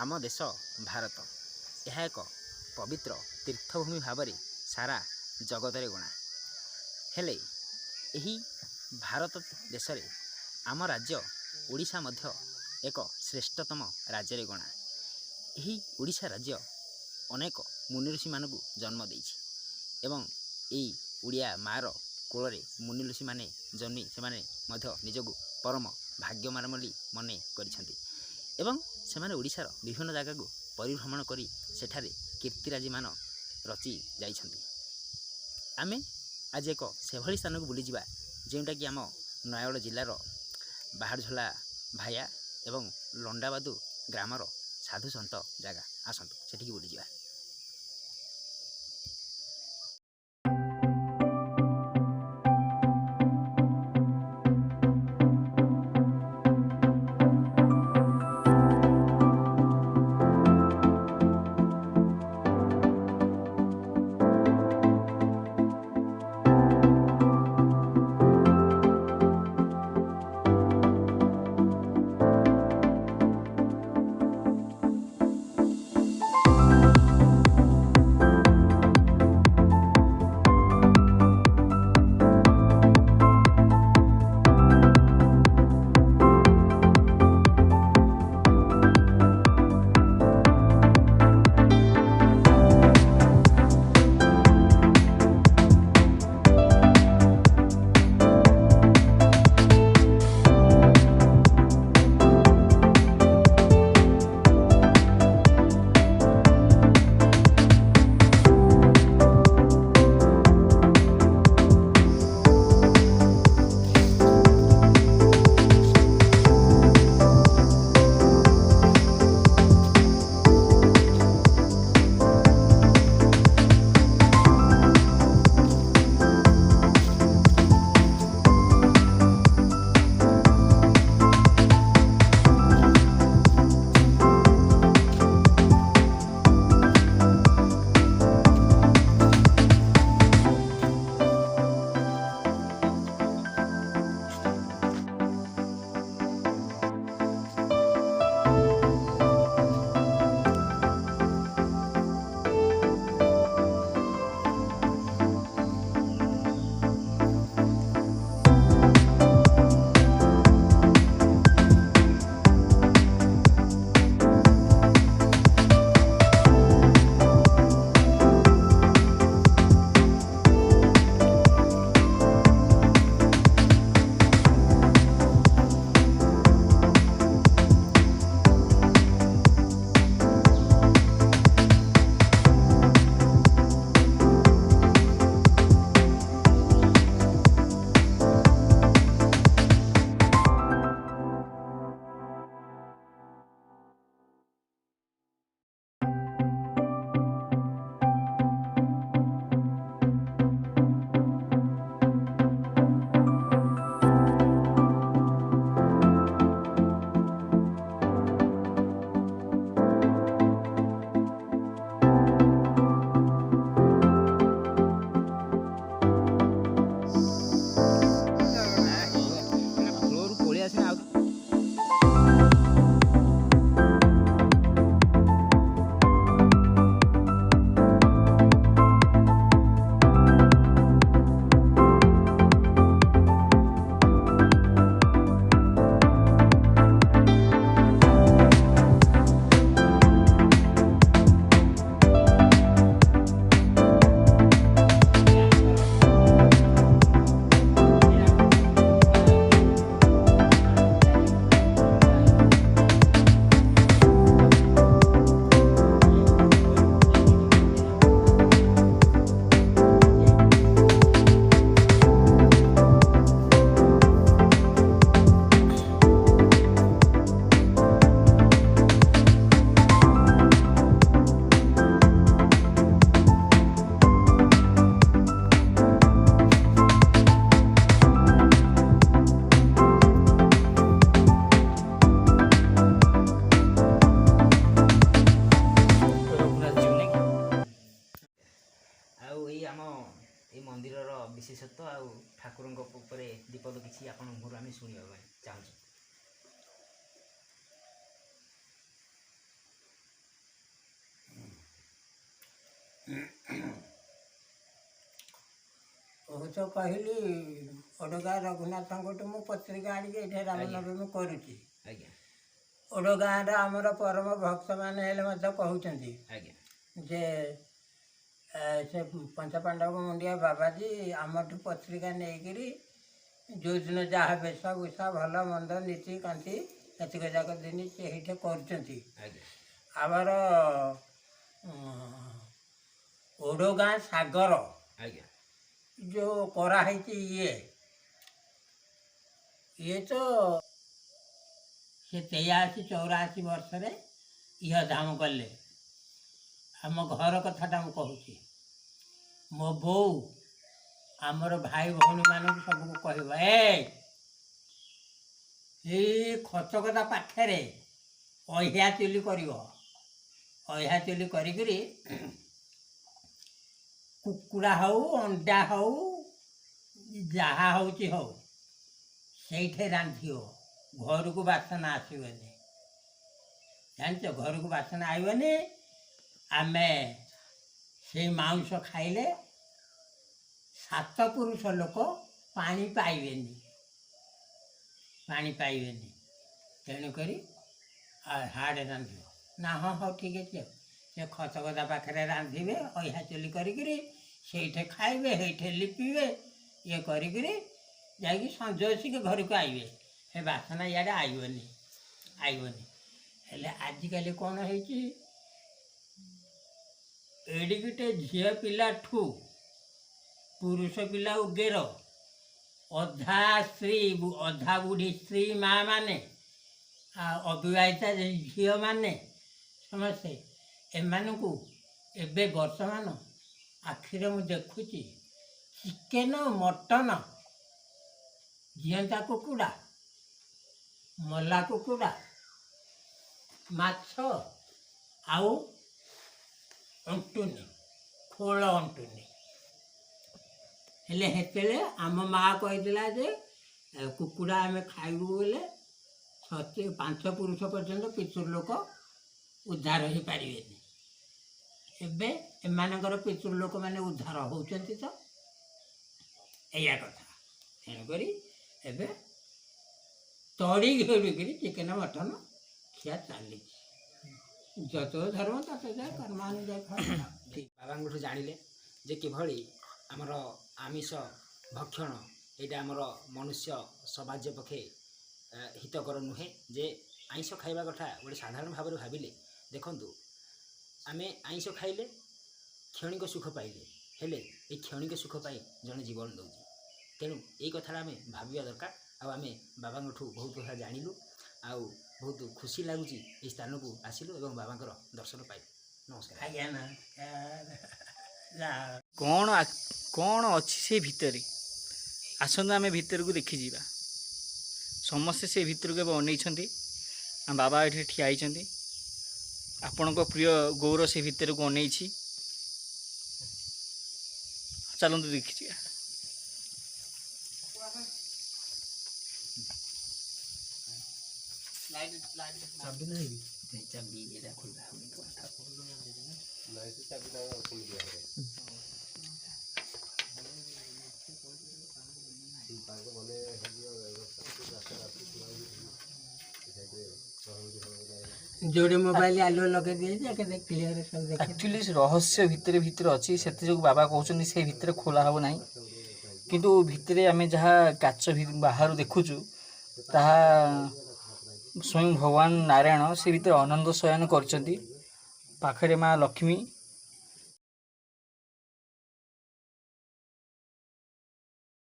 आम देश भारत यह एक पवित्र तीर्थभूमि भाव सारा जगत रे गणा हेले यही भारत देश रे आम राज्य ओडिशा मध्य एक श्रेष्ठतम राज्य रे गणा। यही ओडिशा राज्य अनेक मुनि ऋषि मानकु जन्म देइछि एवं यही ओडिया मार कोଳରେ मुनि ऋषि माने जन्मी सेमाने मध्य निजକୁ परम भाग्यमान ବୋଲି मने କରିଛନ୍ତି एवं सेमाने ओडिशार विभिन्न जागाକୁ परिभ्रमण करी सेठारे कीर्तिराजी मान रचि जाइछन्ति। आमे आज एक सेभଳି स्थान को बुली जिबा जेउटा कि आम नयागढ़ जिल्लार बाहारझोला भाया एवं लंडाबादू ग्रामर साधु सन्त जगह आसतु सेठी बुली जिबा। विशेषत्व आउ ठाकुर दीपद किसी आपण आम शुणा चाहूँ। ତ କହିଲି ଓଡ଼ଗାଁ ରଘୁନାଥଙ୍କଠୁ ମୁଁ ପତ୍ରିକା ଆଣିକି ଏଠି ରାମନବମୀ କରୁଛି। ଆଜ୍ଞା ଓଡ଼ଗାଁର ଆମର ପରମ ଭକ୍ତମାନେ ହେଲେ ମଧ୍ୟ କହୁଛନ୍ତି ଆଜ୍ଞା ଯେ ସେ ପଞ୍ଚପାଣ୍ଡବ ମୁଣ୍ଡିଆ ବାବାଜୀ ଆମଠୁ ପତ୍ରିକା ନେଇକିରି ଯେଉଁଦିନ ଯାହା ବେଶ ଭୂଷା ଭଲ ମନ୍ଦ ନୀତି କାନ୍ତି ଏତିକ ଯାକ ଦିନ ସେ ଏଇଠି କରୁଛନ୍ତି। ଆଜ୍ଞା ଆମର ଓଡ଼ଗାଁ ସାଗର ଆଜ୍ଞା ଯେଉଁ କରାହେଇଛି ଇଏ ତ ସେ 83-84 ବର୍ଷରେ ଇହ ଧାମ କଲେ। ଆମ ଘର କଥାଟା ମୁଁ କହୁଛି। ମୋ ବୋଉ ଆମର ଭାଇ ଭଉଣୀମାନଙ୍କୁ ସବୁକୁ କହିବ ଏଇ ଖଚକତା ପାଖରେ ଅହିଆ ଚୁଲି କରିବ। ଅହିଆ ଚୁଲି କରିକିରି କୁକୁଡ଼ା ହଉ ଅଣ୍ଡା ହଉ ଯାହା ହେଉଛି ହଉ ସେଇଠି ରାନ୍ଧିବ। ଘରକୁ ବାସନା ଆସିବନି। ଜାଣିଛ ଘରକୁ ବାସନା ଆସିବନି। ଆମେ ସେଇ ମାଉଁସ ଖାଇଲେ 7 ପୁରୁଷ ଲୋକ ପାଣି ପାଇବେନି। ତେଣୁକରି ହାଡ଼େ ରାନ୍ଧିବ ନା। ହଁ ହଉ ଠିକ୍ ଅଛି। ସେ ଖଚଗଦା ପାଖରେ ରାନ୍ଧିବେ ଅହିଆ ଚୁଲି କରିକିରି ସେଇଠି ଖାଇବେ ସେଇଠି ଲିପିବେ ଇଏ କରିକିରି ଯାଇକି ସଞ୍ଜ ଆସିକି ଘରକୁ ଆଇବେ। ସେ ବାସନା ଇଆଡ଼େ ଆଇବନି। ହେଲେ ଆଜିକାଲି କ'ଣ ହେଇଛି ଏଡ଼ିକିଟେ ଝିଅ ପିଲାଠୁ ପୁରୁଷ ପିଲା ଉଗେର ଅଧା ବୁଢ଼ୀ ସ୍ତ୍ରୀ ମା' ମାନେ ଅବିବାହିତା ଝିଅମାନେ ସମସ୍ତେ ଏମାନଙ୍କୁ ଏବେ ବର୍ତ୍ତମାନ ଆଖିରେ ମୁଁ ଦେଖୁଛି ଚିକେନ ମଟନ ଜିଅନ୍ତା କୁକୁଡ଼ା ମଲା କୁକୁଡ଼ା ମାଛ ଆଉ ଅଣ୍ଟୁନି ଖୋଳ ଅଣ୍ଟୁନି। ହେଲେ ସେତେବେଳେ ଆମ ମା' କହିଥିଲା ଯେ କୁକୁଡ଼ା ଆମେ ଖାଇବୁ ବୋଲେ 5 ପୁରୁଷ ପର୍ଯ୍ୟନ୍ତ ପିତୃ ଲୋକ ଉଦ୍ଧାର ହେଇପାରିବେନି। ଏବେ ଏମାନଙ୍କର ପିତୃ ଲୋକମାନେ ଉଦ୍ଧାର ହେଉଛନ୍ତି ତ ଏଇଆ କଥା। ତେଣୁକରି ଏବେ ତଡ଼ି ଘେରିକିରି ଚିକେନ ମଟନ ଖିଆ ଚାଲିଛି। ଯତ ଧର୍ମ ତତ ଯାଏ କର୍ମାନୁଯାୟୀ ଫଳ। ବାବାଙ୍କଠୁ ଜାଣିଲେ ଯେ କିଭଳି ଆମର ଆମିଷ ଭକ୍ଷଣ ଏଇଟା ଆମର ମନୁଷ୍ୟ ସମାଜ ପକ୍ଷେ ହିତକର ନୁହେଁ। ଯେ ଆଇଁଷ ଖାଇବା କଥା ଗୋଟେ ସାଧାରଣ ଭାବରେ ଭାବିଲେ ଦେଖନ୍ତୁ ଆମେ ଆଇଁଷ ଖାଇଲେ କ୍ଷଣିକ ସୁଖ ପାଇଲେ ହେଲେ ଏଇ କ୍ଷଣିକ ସୁଖ ପାଇଁ ଜଣେ ଜୀବନ ଦେଉଛି। ତେଣୁ ଏଇ କଥାଟା ଆମେ ଭାବିବା ଦରକାର। ଆଉ ଆମେ ବାବାଙ୍କଠୁ ବହୁତ କଥା ଜାଣିଲୁ ଆଉ ବହୁତ ଖୁସି ଲାଗୁଛି ଏଇ ସ୍ଥାନକୁ ଆସିଲୁ ଏବଂ ବାବାଙ୍କର ଦର୍ଶନ ପାଇଲୁ। ନମସ୍କାର। ଆଜ୍ଞା ନା କ'ଣ ଅଛି ସେ ଭିତରେ? ଆସନ୍ତୁ ଆମେ ଭିତରକୁ ଦେଖିଯିବା। ସମସ୍ତେ ସେ ଭିତରକୁ ଏବେ ଅନେଇଛନ୍ତି। ଆମ ବାବା ଏଠି ଠିଆ ହେଇଛନ୍ତି। ଆପଣଙ୍କ ପ୍ରିୟ ଗୌର ସେ ଭିତରକୁ ଅନେଇଛି। ଚାଲନ୍ତୁ ଦେଖିଯିବା। ଯୋଡ଼େ ମୋବାଇଲ ଆଲୁଅ ଲଗେଇ ଦେଇଛି କେତେ କ୍ଲିୟର ସବୁ ଦେଖେ। ଆକ୍ଚୁଆଲି ରହସ୍ୟ ଭିତରେ ଅଛି। ସେଥିଯୋଗୁଁ ବାବା କହୁଛନ୍ତି ସେ ଭିତରେ ଖୋଲା ହେବ ନାହିଁ। କିନ୍ତୁ ଭିତରେ ଆମେ ଯାହା କାଚ ବାହାରୁ ଦେଖୁଛୁ ତାହା ସ୍ୱୟଂ ଭଗବାନ ନାରାୟଣ ସେ ଭିତରେ ଅନନ୍ତ ଶୟନ କରିଛନ୍ତି। ପାଖରେ ମା ଲକ୍ଷ୍ମୀ